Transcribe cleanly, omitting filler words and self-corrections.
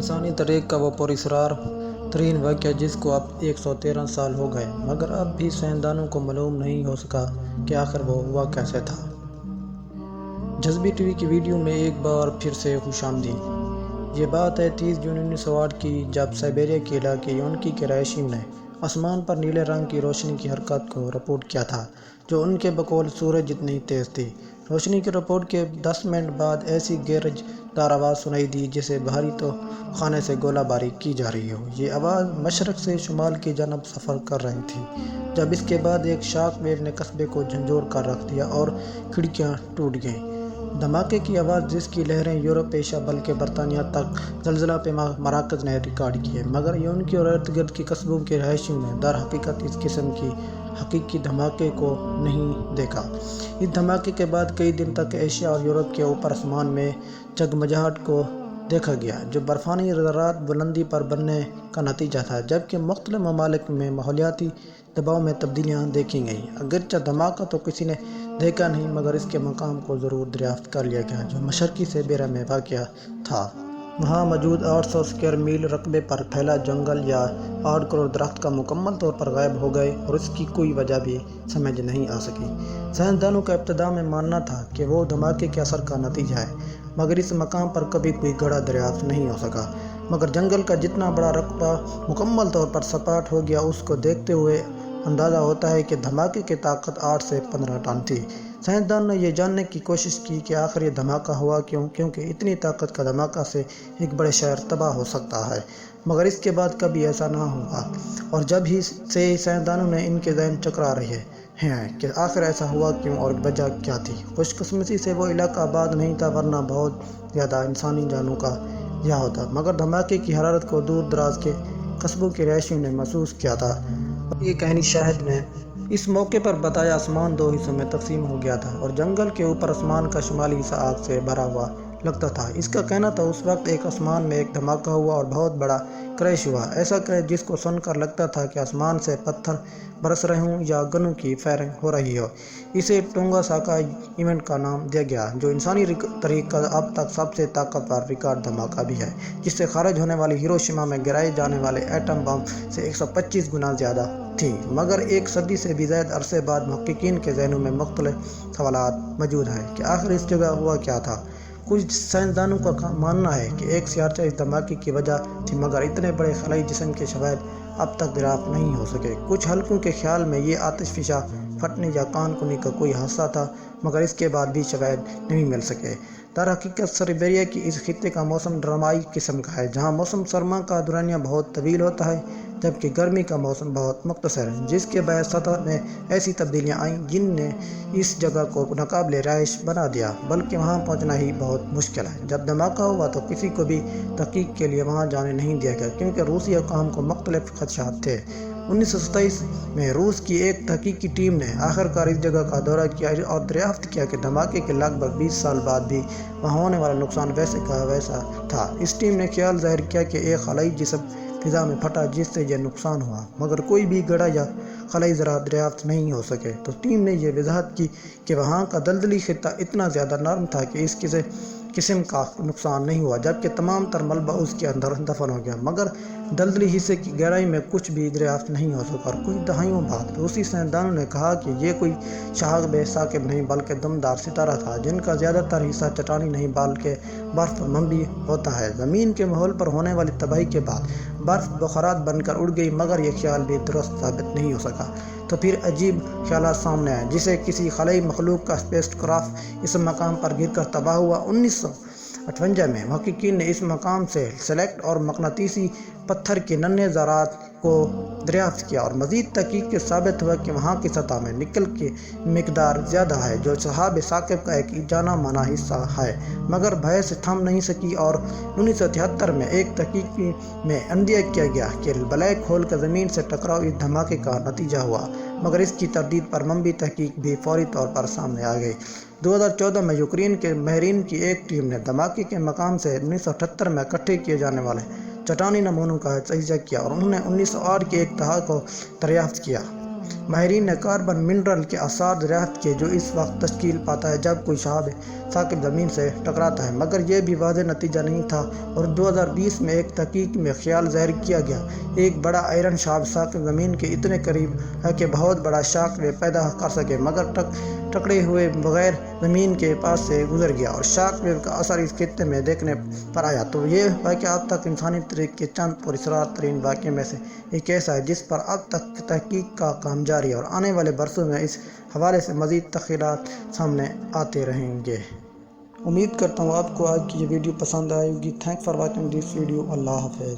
انسانی تاریخ کا وہ پراسرار ترین واقعہ جس کو اب 113 سال ہو گئے مگر اب بھی سائنسدانوں کو معلوم نہیں ہو سکا کہ آخر وہ ہوا کیسے تھا۔ جذبی ٹی وی کی ویڈیو میں ایک بار پھر سے خوش آمدید۔ یہ بات ہے 30 جون 1908 کی جب سائبیریا کے علاقے یونکی کے رہائشیوں نے آسمان پر نیلے رنگ کی روشنی کی حرکت کو رپورٹ کیا تھا جو ان کے بقول سورج جتنی تیز تھی۔ روشنی کی رپورٹ کے 10 منٹ بعد ایسی گرج دار آواز سنائی دی جسے بھاری تو خانے سے گولہ باری کی جا رہی ہو۔ یہ آواز مشرق سے شمال کی جانب سفر کر رہی تھی جب اس کے بعد ایک شاک ویو نے قصبے کو جھنجھوڑ کر رکھ دیا اور کھڑکیاں ٹوٹ گئیں۔ دھماکے کی آواز جس کی لہریں یورپ ایشیا بلکہ برطانیہ تک زلزلہ پیما مراکز نے ریکارڈ کیے مگر یونکی اور ارد گرد کے قصبوں کے رہائشیوں نے در حقیقت اس قسم کی حقیقی دھماکے کو نہیں دیکھا۔ اس دھماکے کے بعد کئی دن تک ایشیا اور یورپ کے اوپر آسمان میں جگمجاہٹ کو دیکھا گیا جو برفانی ذرات بلندی پر بننے کا نتیجہ تھا جبکہ مختلف ممالک میں ماحولیاتی دباؤ میں تبدیلیاں دیکھی گئیں۔ اگرچہ دھماکہ تو کسی نے دیکھا نہیں مگر اس کے مقام کو ضرور دریافت کر لیا گیا جو مشرقی سائبیریا میں واقع تھا۔ وہاں موجود 800 اسکوائر میل رقبے پر پھیلا جنگل یا 8 کروڑ درخت کا مکمل طور پر غائب ہو گئے اور اس کی کوئی وجہ بھی سمجھ نہیں آ سکی۔ سائنسدانوں کا ابتدا میں ماننا تھا کہ وہ دھماکے کے اثر کا نتیجہ ہے مگر اس مقام پر کبھی کوئی گڑھا دریافت نہیں ہو سکا۔ مگر جنگل کا جتنا بڑا رقبہ مکمل طور پر سپاٹ ہو گیا اس کو دیکھتے ہوئے اندازہ ہوتا ہے کہ دھماکے کی طاقت 8 سے 15 ٹن تھی۔ سائنسدانوں نے یہ جاننے کی کوشش کی کہ آخر یہ دھماکہ ہوا کیوں کیونکہ اتنی طاقت کا دھماکہ سے ایک بڑے شہر تباہ ہو سکتا ہے مگر اس کے بعد کبھی ایسا نہ ہوا اور جب ہی سے سائنسدانوں نے ان کے ذہن چکرا رہے ہیں کہ آخر ایسا ہوا کیوں اور وجہ کیا تھی۔ خوش قسمتی سے وہ علاقہ آباد نہیں تھا ورنہ بہت زیادہ انسانی جانوں کا ضیاع ہوتا مگر دھماکے کی حرارت کو دور دراز کے قصبوں کے رہائشیوں نے محسوس کیا تھا۔ یہ کہانی شاہد نے اس موقع پر بتایا آسمان 2 حصوں میں تقسیم ہو گیا تھا اور جنگل کے اوپر آسمان کا شمالی حصہ آگ سے بھرا ہوا لگتا تھا۔ اس کا کہنا تھا اس وقت ایک آسمان میں ایک دھماکہ ہوا اور بہت بڑا کریش ہوا، ایسا کریش جس کو سن کر لگتا تھا کہ آسمان سے پتھر برس رہے ہوں یا گنوں کی فائرنگ ہو رہی ہو۔ اسے ٹونگا ساکا ایونٹ کا نام دیا گیا جو انسانی تاریخ کا اب تک سب سے طاقتور ریکارڈ دھماکہ بھی ہے جس سے خارج ہونے والی ہیروشیما میں گرائے جانے والے ایٹم بم سے 125 گنا زیادہ تھی مگر ایک صدی سے بھی زائد عرصے بعد محققین کے ذہنوں میں مختلف سوالات موجود ہیں کہ آخر اس جگہ ہوا کیا تھا۔ کچھ سائنسدانوں کا ماننا ہے کہ ایک سیارچہ اس دھماکے کی وجہ تھی مگر اتنے بڑے خلائی جسم کے شواہد اب تک دریافت نہیں ہو سکے۔ کچھ حلقوں کے خیال میں یہ آتش فشاں پھٹنے یا کان کنی کا کوئی حادثہ تھا مگر اس کے بعد بھی شواہد نہیں مل سکے۔ در حقیقت سائبیریا کی اس خطے کا موسم ڈرامائی قسم کا ہے جہاں موسم سرما کا دورانیہ بہت طویل ہوتا ہے جبکہ گرمی کا موسم بہت مختصر ہے جس کے باعث سطح میں ایسی تبدیلیاں آئیں جن نے اس جگہ کو ناقابل رہائش بنا دیا بلکہ وہاں پہنچنا ہی بہت مشکل ہے۔ جب دھماکہ ہوا تو کسی کو بھی تحقیق کے لیے وہاں جانے نہیں دیا گیا کیونکہ روسی حکام کو مختلف خدشات تھے۔ 1927 میں روس کی ایک تحقیقی ٹیم نے آخرکار اس جگہ کا دورہ کیا اور دریافت کیا کہ دھماکے کے لگ بھگ 20 سال بعد بھی وہاں ہونے والا نقصان ویسے کا ویسا تھا۔ اس ٹیم نے خیال ظاہر کیا کہ ایک خلائی جسم فضا میں پھٹا جس سے یہ نقصان ہوا مگر کوئی بھی گڑھا یا خلائی ذرات دریافت نہیں ہو سکے تو ٹیم نے یہ وضاحت کی کہ وہاں کا دلدلی خطہ اتنا زیادہ نرم تھا کہ اس قسم کا نقصان نہیں ہوا جبکہ تمام تر ملبہ اس کے اندر دفن ہو گیا مگر دلدلی حصے کی گہرائی میں کچھ بھی دریافت نہیں ہو سکا اور کچھ دہائیوں بعد روسی سائنسدانوں نے کہا کہ یہ کوئی شہاب ثاقب نہیں بلکہ دمدار ستارہ تھا جن کا زیادہ تر حصہ چٹانی نہیں بلکہ برف منبع ہوتا ہے۔ زمین کے ماحول پر ہونے والی تباہی کے بعد برف بخارات بن کر اڑ گئی مگر یہ خیال بھی درست ثابت نہیں ہو سکا تو پھر عجیب خیالات سامنے آئے جسے کسی خلائی مخلوق کا اسپیس کرافٹ اس مقام پر گر کر تباہ ہوا۔ 1958 میں محققین نے اس مقام سے سلیکٹ اور مقناطیسی پتھر کے ننھے ذرات کو دریافت کیا اور مزید تحقیق سے ثابت ہوا کہ وہاں کی سطح میں نکل کی مقدار زیادہ ہے جو شہاب ثاقب کا ایک جانا مانا حصہ ہے مگر بحث تھم نہیں سکی اور 1973 میں ایک تحقیق میں اندیہ کیا گیا کہ بلیک ہول کا زمین سے ٹکراؤ اس دھماکے کا نتیجہ ہوا مگر اس کی تردید پر منبع تحقیق بھی فوری طور پر سامنے آ گئی۔ 2014 میں یوکرین کے ماہرین کی ایک ٹیم نے دھماکے کے مقام سے 1978 میں اکٹھے کیے جانے والے چٹانی نمونوں کا تجزیہ کیا اور انہوں نے 1908 کے ایک تہا کو دریافت کیا ماہرین نے کاربن منرل کے اثار دریافت کیے جو اس وقت تشکیل پاتا ہے جب کوئی شہاب ثاقب زمین سے ٹکراتا ہے، مگر یہ بھی واضح نتیجہ نہیں تھا، اور 2020 میں ایک تحقیق میں خیال ظاہر کیا گیا ایک بڑا آئرن شہاب ثاقب زمین کے اتنے قریب ہے کہ بہت بڑا شاک ویو پیدا کر سکے، مگر ٹکڑے ہوئے بغیر زمین کے پاس سے گزر گیا اور شاک ویو کا اثر اس خطے میں دیکھنے پر آیا۔ تو یہ واقعہ اب تک انسانی تاریخ کے چند پراسرار ترین واقعے میں سے ایک ایسا ہے جس پر اب تک تحقیق کا کام جاری ہے، اور آنے والے برسوں میں اس حوالے سے مزید تحقیقات سامنے آتے رہیں گے۔ امید کرتا ہوں آپ کو آج کی یہ ویڈیو پسند آئے گی۔ Thanks for watching this video. اللہ حافظ۔